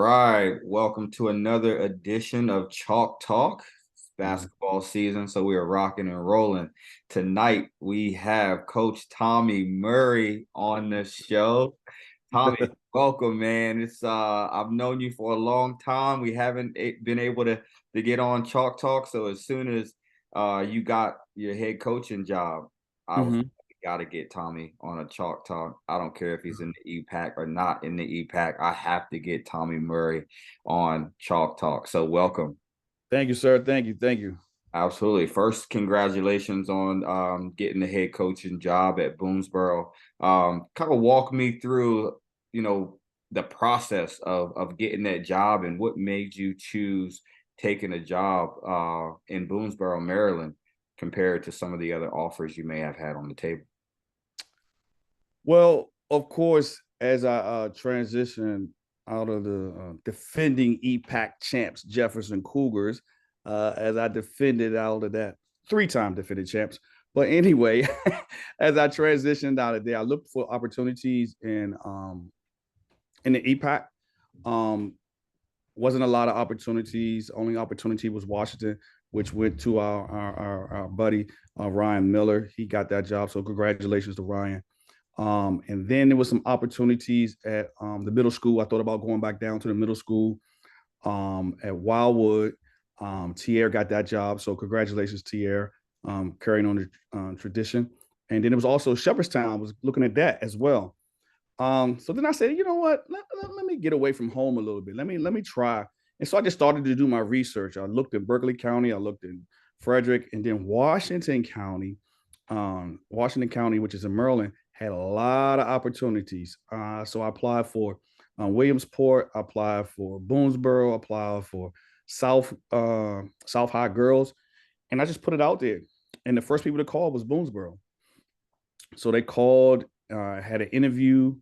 right. Welcome to another edition of Chalk Talk. It's Mhm. basketball season, so we are rocking and rolling. Tonight we have Coach Tommy Murray on the show. Tommy, welcome, man. It's I've known you for a long time. We haven't been able to get on Chalk Talk, so as soon as you got your head coaching job, I was Mhm. got to get Tommy on a Chalk Talk. I don't care if he's in the EPAC or not in the EPAC. I have to get Tommy Murray on Chalk Talk. So welcome. Thank you, sir. Thank you. Thank you. Absolutely. First, congratulations on getting the head coaching job at Boonsboro. Kind of walk me through, you know, the process of getting that job and what made you choose taking a job in Boonsboro, Maryland, compared to some of the other offers you may have had on the table. Well, of course, as I transitioned out of the defending EPAC champs, Jefferson Cougars, as I defended out of that three-time defended champs. But anyway, as I transitioned out of there, I looked for opportunities in the EPAC. Um, wasn't a lot of opportunities. Only opportunity was Washington, which went to our buddy Ryan Miller. He got that job, so congratulations to Ryan. And then there was some opportunities at the middle school. I thought about going back down to the middle school at Wildwood. Tier got that job, so congratulations, Tier, carrying on the tradition. And then it was also Shepherdstown. I was looking at that as well. So then I said, you know what? Let me get away from home a little bit. Let me try. And so I just started to do my research. I looked in Berkeley County, I looked in Frederick, and then Washington County. Washington County, which is in Maryland, had a lot of opportunities. So I applied for Williamsport, I applied for Boonsboro, I applied for South High Girls, and I just put it out there. And the first people to call was Boonsboro. So they called, had an interview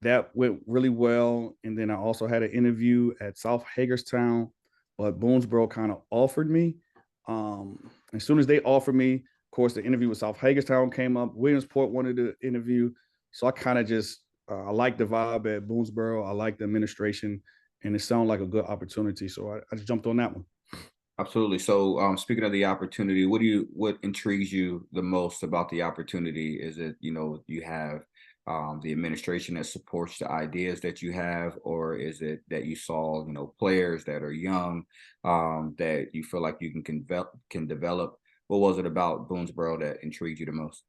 that went really well. And then I also had an interview at South Hagerstown, but Boonsboro kind of offered me. As soon as they offered me, of course, the interview with South Hagerstown came up. Williamsport wanted to interview. So I kind of just, I like the vibe at Boonsboro. I like the administration, and it sounded like a good opportunity. So I just jumped on that one. Absolutely. So, speaking of the opportunity, what intrigues you the most about the opportunity? Is it, you have the administration that supports the ideas that you have, or is it that you saw, players that are young, that you feel like you can develop? What was it about Boonesboro that intrigued you the most?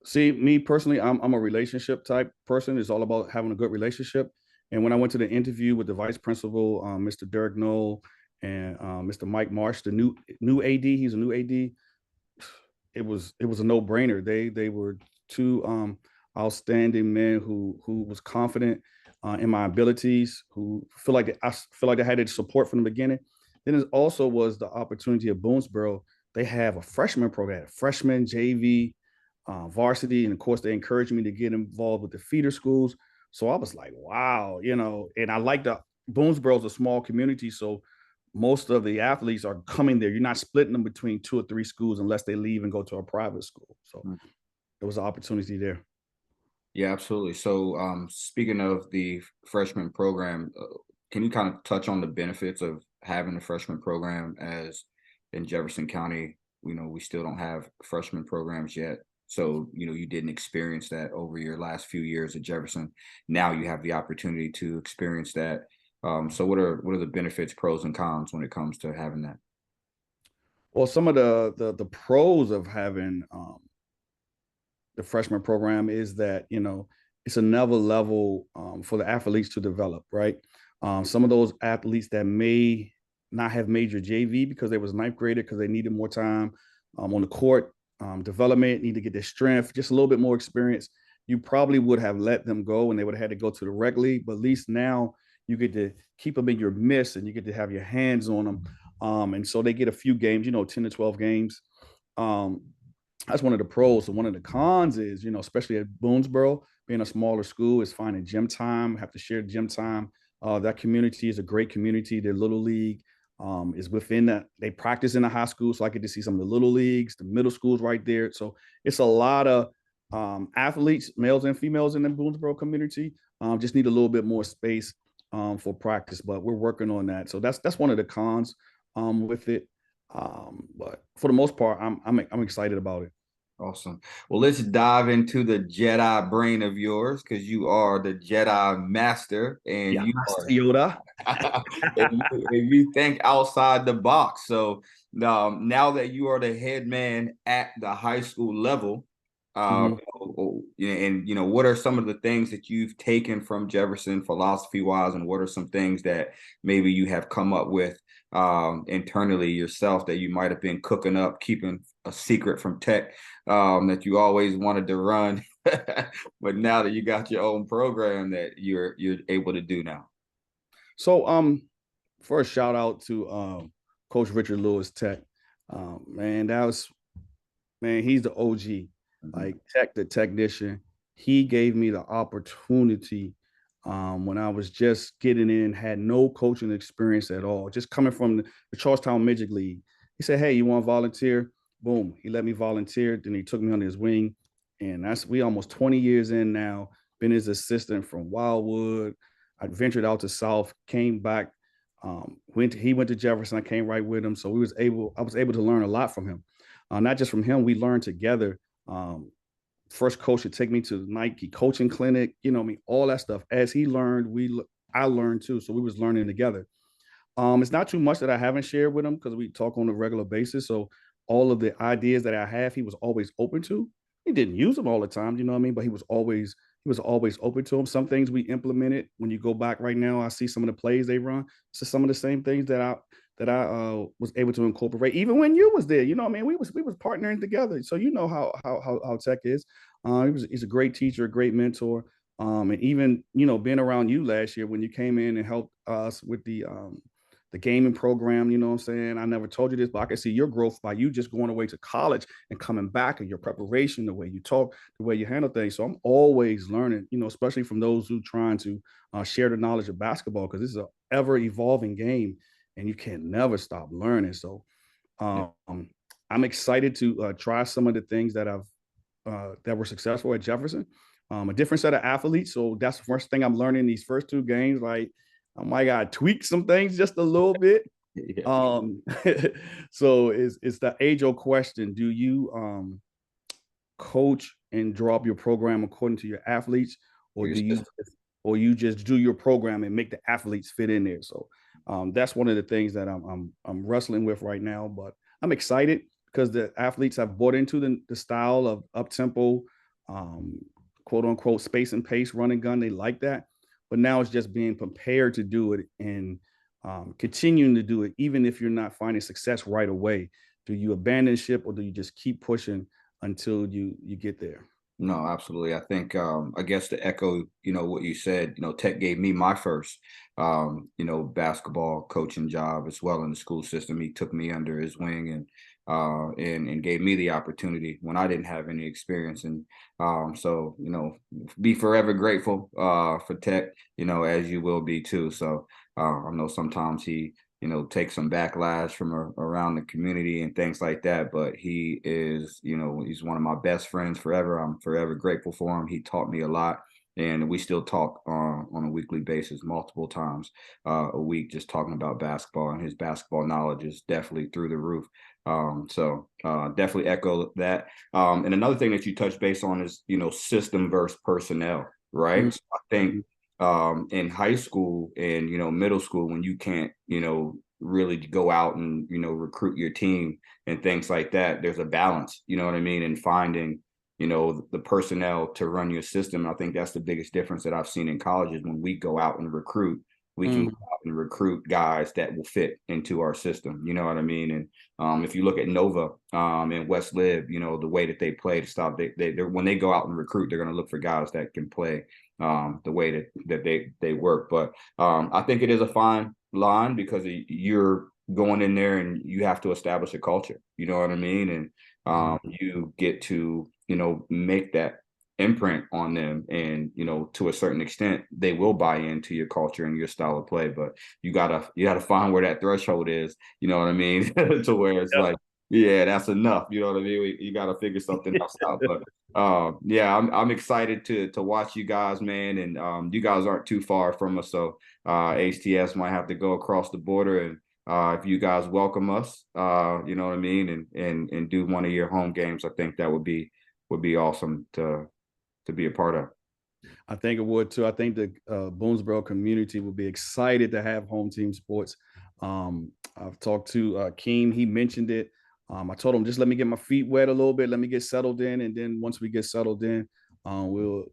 See, me personally, I'm a relationship type person. It's all about having a good relationship. And when I went to the interview with the vice principal, Mr. Derek Knoll, and Mr. Mike Marsh, the new AD, he's a new AD. It was a no brainer. They were two outstanding men who was confident in my abilities, who I feel like they had support from the beginning. Then it also was the opportunity of Boonsboro. They have a freshman program, freshman JV, varsity, and of course they encouraged me to get involved with the feeder schools. So I was like, wow, and I like the Boonsboro is a small community, so most of the athletes are coming there. You're not splitting them between two or three schools unless they leave and go to a private school. So there was an opportunity there. Yeah, absolutely. So, speaking of the freshman program, can you kind of touch on the benefits of having a freshman program as in Jefferson County? We still don't have freshman programs yet. So, you didn't experience that over your last few years at Jefferson. Now you have the opportunity to experience that. So what are the benefits, pros and cons when it comes to having that? Well, some of the pros of having the freshman program is that it's another level for the athletes to develop, right? Some of those athletes that may not have major JV because they was ninth grader because they needed more time on the court, development, need to get their strength, just a little bit more experience. You probably would have let them go and they would have had to go to the rec league, but at least now you get to keep them in your midst and you get to have your hands on them. And so they get a few games, 10 to 12 games. Um, that's one of the pros. So one of the cons is, especially at Boonsboro, being a smaller school, is finding gym time, have to share gym time. That community is a great community. Their little league is within that. They practice in the high school, so I get to see some of the little leagues, the middle schools right there. So it's a lot of athletes, males and females in the Boonsboro community. Just need a little bit more space. for practice, but we're working on that. So that's one of the cons with it. But for the most part, I'm excited about it. Awesome. Well, let's dive into the Jedi brain of yours because you are the Jedi master and Yeah, you Master are Yoda. and you think outside the box. So now that you are the head man at the high school level, Mhm. and what are some of the things that you've taken from Jefferson philosophy wise, and what are some things that maybe you have come up with internally yourself that you might have been cooking up, keeping a secret from Tech that you always wanted to run, but now that you got your own program that you're able to do now. So first shout out to Coach Richard Lewis Tech. Man, that was man, he's the OG, Mhm. like Tech the technician. He gave me the opportunity when I was just getting in, had no coaching experience at all, just coming from the Charlestown Midget League. He said, "Hey, you want to volunteer?" Boom, he let me volunteer. Then he took me under his wing, and that's we almost 20 years in now. Been his assistant from Wildwood. I ventured out to South, came back. He went to Jefferson. I came right with him, so I was able to learn a lot from him. Not just from him, we learned together. First coach to take me to the Nike coaching clinic, I mean, all that stuff. As he learned, I learned too. So we was learning together. It's not too much that I haven't shared with him because we talk on a regular basis. So all of the ideas that I have, he was always open to. He didn't use them all the time, you know what I mean? But he was always open to them. Some things we implemented. When you go back right now, I see some of the plays they run. So some of the same things that I was able to incorporate, even when you was there. You know what I mean? We was partnering together. So you know how Tech is. He's a great teacher, a great mentor. And even being around you last year when you came in and helped us with the gaming program, you know what I'm saying? I never told you this, but I can see your growth by you just going away to college and coming back, and your preparation, the way you talk, the way you handle things. So I'm always learning, especially from those who trying to share the knowledge of basketball, because this is an ever evolving game and you can never stop learning. So Yeah. um, I'm excited to try some of the things that were successful at Jefferson. A different set of athletes. So that's the first thing I'm learning these first two games. Like I might got to tweak some things just a little bit. Yeah. Um, so it's the age old question: do you coach and draw up your program according to your athletes, For or your do you system. or you just do your program and make the athletes fit in there? So that's one of the things that I'm wrestling with right now. But I'm excited because the athletes have bought into the style of up tempo, um, quote unquote space and pace running gun. They like that, but now it's just being prepared to do it and continuing to do it, even if you're not finding success right away. Do you abandon ship or do you just keep pushing until you get there? No, absolutely. I think I guess to echo, what you said, Tech gave me my first basketball coaching job as well in the school system. He took me under his wing and gave me the opportunity when I didn't have any experience. And so, be forever grateful for Tech, as you will be too. So I know sometimes he take some backlash from around the community and things like that. But he is, he's one of my best friends forever. I'm forever grateful for him. He taught me a lot. And we still talk on a weekly basis, multiple times a week, just talking about basketball. And his basketball knowledge is definitely through the roof. So definitely echo that. And another thing that you touch base on is, system versus personnel, right? So I think Mm-hmm. in high school and middle school when you can't really go out and recruit your team and things like that, there's a balance, you know what I mean, and finding the personnel to run your system. I think that's the biggest difference that I've seen in colleges. When we go out and recruit, we can go Mm-hmm. out and recruit guys that will fit into our system, you know what I mean. And if you look at Nova and West Lib, the way that they play to stop, they're when they go out and recruit, they're going to look for guys that can play the way that they work. But I think it is a fine line because you're going in there and you have to establish a culture. You know what I mean? And you get to make that imprint on them, and to a certain extent they will buy into your culture and your style of play. But you gotta find where that threshold is, you know what I mean, to where it's like, yeah, that's enough, you know what I mean. You got to figure something else out. But yeah, I'm excited to watch you guys, man. And you guys aren't too far from us, so HTS might have to go across the border, and if you guys welcome us, you know what I mean, and do one of your home games, I think that would be awesome to be a part of. I think it would too. I think the Boonsboro community will be excited to have home team sports. I've talked to Keem. He mentioned it. I told him just let me get my feet wet a little bit, let me get settled in, and then once we get settled in, we'll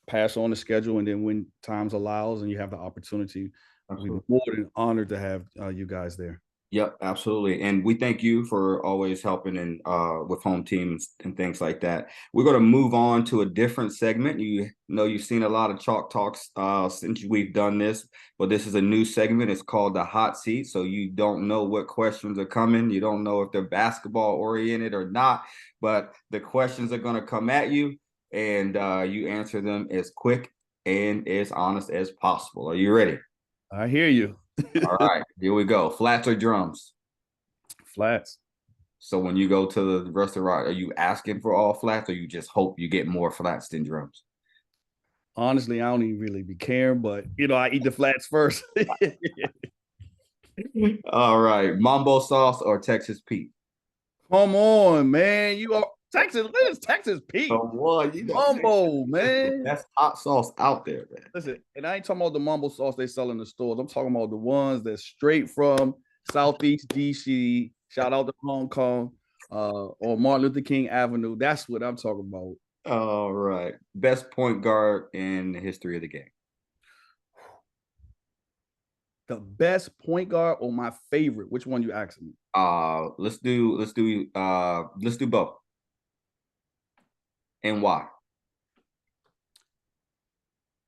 pass on the schedule. And then when times allows and you have the opportunity, we'd be more than honored to have you guys there. Yep, absolutely. And we thank you for always helping in with home teams and things like that. We're going to move on to a different segment. You know, you've seen a lot of chalk talks since we've done this, but this is a new segment. It's called the hot seat. So you don't know what questions are coming. You don't know if they're basketball oriented or not, but the questions are going to come at you, and you answer them as quick and as honest as possible. Are you ready? I hear you. All right, here we go. Flats or drums? Flats. So when you go to the restaurant, are you asking for all flats, or you just hope you get more flats than drums? Honestly, I don't even really be caring, but I eat the flats first. All right, Mambo sauce or Texas Pete? Come on, man. You are Texas. What is Texas Pete? Come on, you know Mumbo, Texas is the man. best hot sauce out there, man. Listen, and I ain't talking about the mumbo sauce they sell in the stores. I'm talking about the ones that's straight from Southeast DC. Shout out to Hong Kong, or Martin Luther King Avenue. That's what I'm talking about. All right, best point guard in the history of the game. The best point guard or my favorite? Which one you asking me? Let's do both. And why?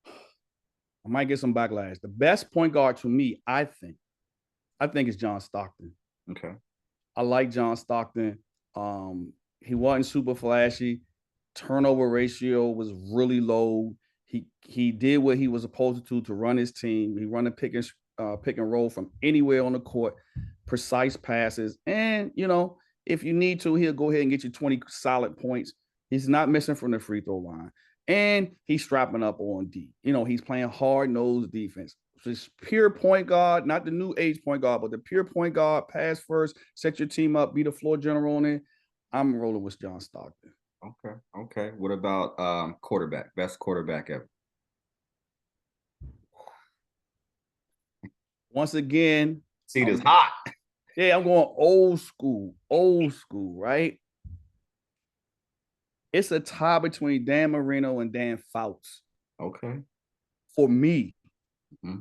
I might get some backlash. The best point guard to me, I think is John Stockton. Okay. I like John Stockton. He wasn't super flashy. Turnover ratio was really low. He did what he was supposed to run his team. He run a pick and roll from anywhere on the court, precise passes, and if you need to, he'll go ahead and get you 20 solid points. He's not missing from the free throw line, and he's strapping up on D. He's playing hard-nosed defense. Just pure point guard, not the new age point guard, but the pure point guard, pass first, set your team up, be the floor general on it. I'm rolling with John Stockton. Okay. What about quarterback? Best quarterback ever? Once again, Seat is hot. Yeah, I'm going old school, right? It's a tie between Dan Marino and Dan Fouts. Okay. For me,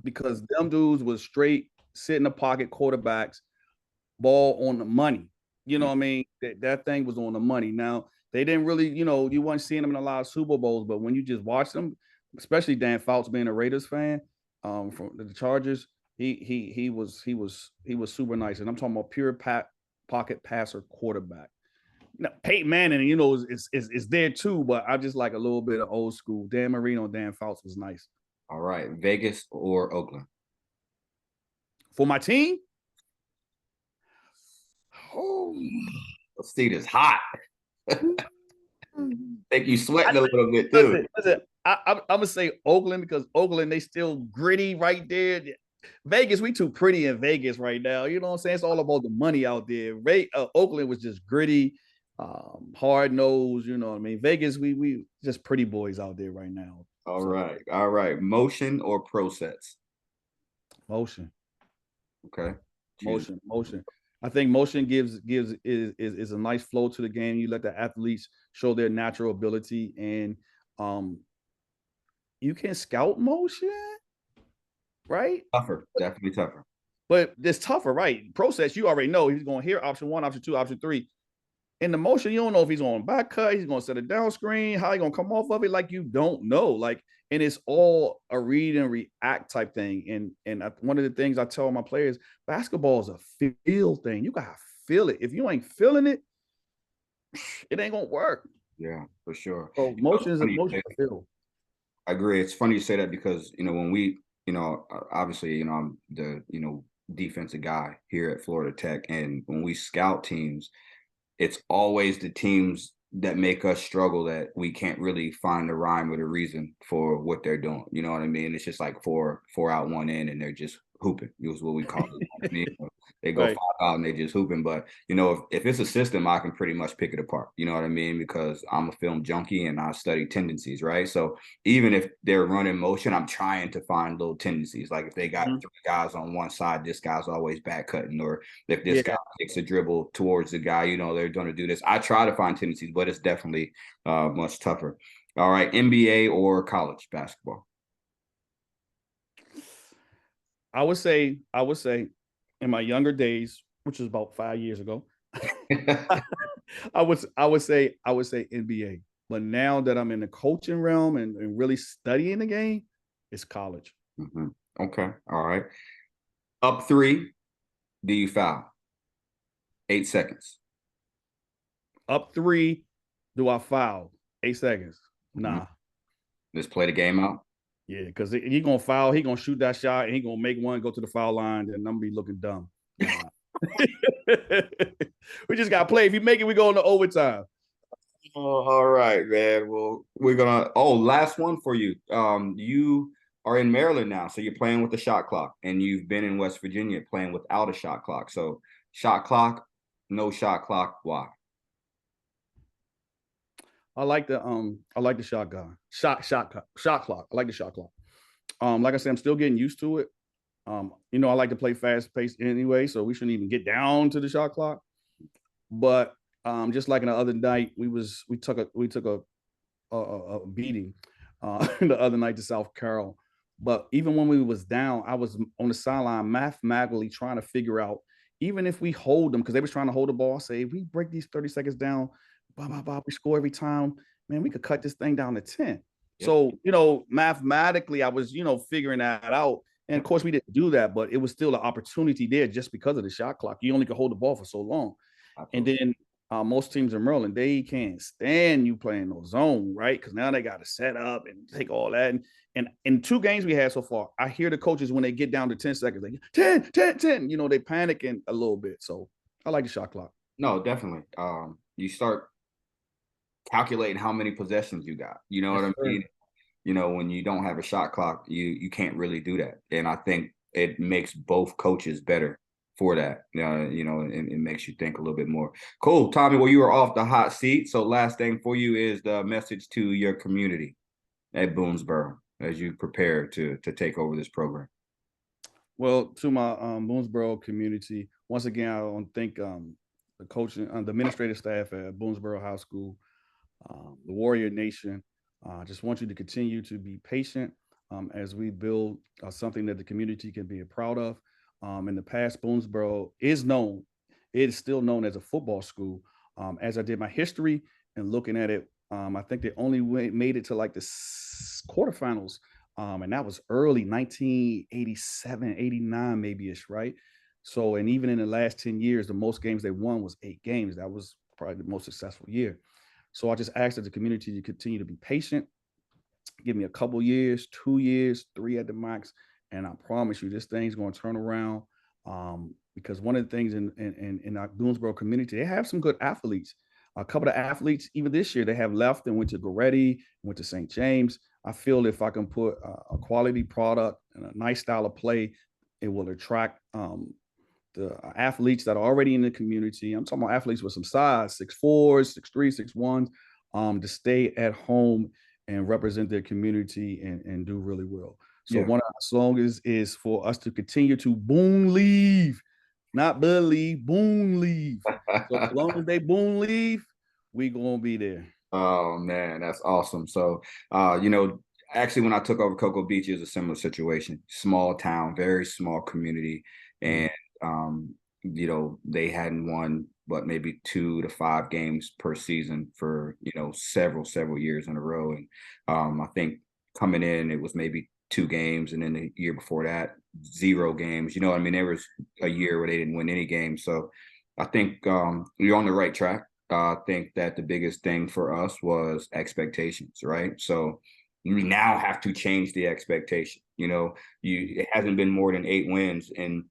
because them dudes was straight sit in the pocket quarterbacks, ball on the money. You know what I mean? That thing was on the money. Now, they didn't really, you weren't seeing them in a lot of Super Bowls, but when you just watch them, especially Dan Fouts being a Raiders fan, from the Chargers, he was super nice. And I'm talking about pure pocket passer quarterback. Peyton Manning, is there too, but I just like a little bit of old school. Dan Marino and Dan Fouts was nice. All right, Vegas or Oakland? For my team? Oh, the seat is hot. Think you sweating a little bit too. Listen, I'm gonna say Oakland because Oakland, they still gritty right there. Vegas, we too pretty in Vegas right now. You know what I'm saying? It's all about the money out there. Oakland was just gritty, hard nose. You know what I mean? Vegas, we just pretty boys out there right now. All right. Motion or pro sets? Motion. Okay. Motion. I think motion gives is a nice flow to the game. You let the athletes show their natural ability, and you can scout motion, right? Tougher, definitely tougher. But it's tougher, right? Pro sets, you already know he's going to hear option 1, option 2, option 3. In the motion, you don't know if he's on back cut, he's going to set a down screen, how he going to come off of it, like you don't know. And it's all a read and react type thing. And one of the things I tell my players, basketball is a feel thing. You gotta feel it. If you ain't feeling it, it ain't gonna work. Yeah, for sure. So motion is a motion to feel. I agree. It's funny you say that because when we, obviously, I'm the defensive guy here at Florida Tech, and when we scout teams, it's always the teams that make us struggle that we can't really find a rhyme or the reason for what they're doing. You know what I mean? It's just like four out, one in, and they're just hooping. It was what we call it. I mean, they go Right. five out and they just hooping. But you know, if it's a system, I can pretty much pick it apart. You know what I mean? Because I'm a film junkie and I study tendencies, right? So even if they're running motion, I'm trying to find little tendencies. Like if they got Mhm. three guys on one side, this guy's always back cutting, or if this guy Yeah. takes a dribble towards the guy, you know, they're going to do this. I try to find tendencies, but it's definitely much tougher. All right, NBA or college basketball? I would say in my younger days, which was about 5 years ago, I would say NBA. But now that I'm in the coaching realm and really studying the game, it's college. hmm Okay, all right. Up three, do you foul? 8 seconds. Up three, do I foul? 8 seconds. hmm Nah. Let's play the game out. Yeah, because he gonna foul, he gonna shoot that shot, and he gonna make one, go to the foul line, and I'm gonna be looking dumb. Nah. We just gotta play. If you make it, we go into overtime. Oh, all right, man. Well, we're gonna. Oh, last one for you. You are in Maryland now, so you're playing with the shot clock, and you've been in West Virginia playing without a shot clock. So, shot clock, no shot clock. Why? I like the shotgun. Shot clock. I like the shot clock. Like I said, I'm still getting used to it. I like to play fast paced anyway, so we shouldn't even get down to the shot clock. But just like the other night, we took a beating the other night to South Carroll. But even when we was down, I was on the sideline mathematically trying to figure out, even if we hold them, because they was trying to hold the ball, say if we break these 30 seconds down, blah, blah, blah, we score every time, man, we could cut this thing down to 10. Yep. So, mathematically, I was, figuring that out. And of Yep. course, we didn't do that, but it was still an opportunity there just because of the shot clock. You only could hold the ball for so long. And Absolutely. then most teams in Maryland, they can't stand you playing no zone, right? Because now they got to set up and take all that. And in 2 games we had so far, I hear the coaches when they get down to 10 seconds, like 10, 10, 10, they panicking a little bit. So I like the shot clock. No, definitely. You start calculating how many possessions you got. You know what Yes, I sir. mean? You know, when you don't have a shot clock, you can't really do that. And I think it makes both coaches better for that. And it makes you think a little bit more. Cool, Tommy. Well, you are off the hot seat. So last thing for you is the message to your community at Boonsboro as you prepare to take over this program. Well, to my Boonsboro community, once again, I want to thank the coaching, the administrative staff at Boonsboro High School, the Warrior Nation. I just want you to continue to be patient as we build something that the community can be proud of. In the past, Boonsboro it is still known as a football school. As I did my history and looking at it, I think they only made it to like the quarterfinals. And that was early 1987, 89, maybe ish, right? So, and even in the last 10 years, the most games they won was 8 games. That was probably the most successful year. So I just asked the community to continue to be patient. Give me a couple years, 2 years, three at the max, and I promise you, this thing's going to turn around. Because one of the things in our Boonsboro community, they have some good athletes. A couple of athletes, even this year, they have left and went to Goretti, went to St. James. I feel if I can put a quality product and a nice style of play, it will attract the athletes that are already in the community. I'm talking about athletes with some size, 6'4", 6'3", 6'1", to stay at home and represent their community and do really well. So Yeah. one of our slogans is for us to continue to boom leave, not believe, boom leave. So as long as they boom leave, we gonna be there. Oh man, that's awesome. So, actually, when I took over Cocoa Beach, it was a similar situation. Small town, very small community, Mm. and they hadn't won but maybe 2 to 5 games per season for several years in a row. And I think coming in, it was maybe 2 games, and then the year before that, 0 games. You know, what I mean, there was a year where they didn't win any games. So, I think you're on the right track. I think that the biggest thing for us was expectations, right? So we now have to change the expectation. It hasn't been more than 8 wins in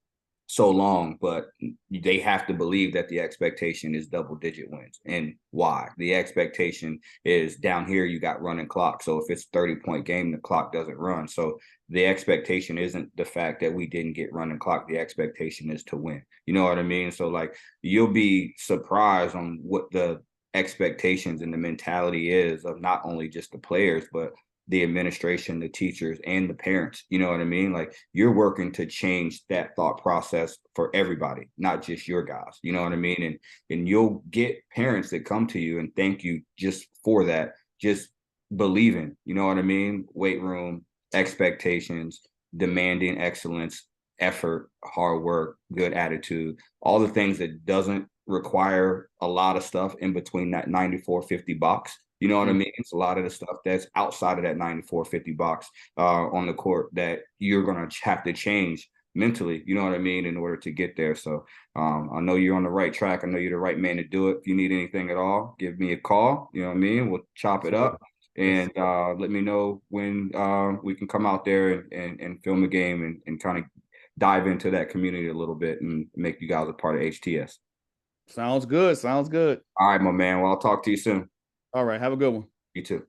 so long, but they have to believe that the expectation is double digit wins. And why? The expectation is down here, you got running clock. So if it's 30-point game, the clock doesn't run. So the expectation isn't the fact that we didn't get running clock. The expectation is to win. You know what I mean? So like you'll be surprised on what the expectations and the mentality is of not only just the players, but the administration, the teachers, and the parents. You know what I mean? Like you're working to change that thought process for everybody, not just your guys. You know what I mean? And you'll get parents that come to you and thank you just for that, just believing. You know what I mean? Weight room, expectations, demanding excellence, effort, hard work, good attitude, all the things that doesn't require a lot of stuff in between that 94-50 box. You know what I Mm. mean? It's a lot of the stuff that's outside of that 94-50 box on the court that you're going to have to change mentally, you know what I mean, in order to get there. So I know you're on the right track. I know you're the right man to do it. If you need anything at all, give me a call. You know what I mean? We'll chop it Sir. up Yes, and sir. let me know when we can come out there and film a game and kind of dive into that community a little bit and make you guys a part of HTS. Sounds good. Sounds good. All right, my man. Well, I'll talk to you soon. All right. Have a good one. You too.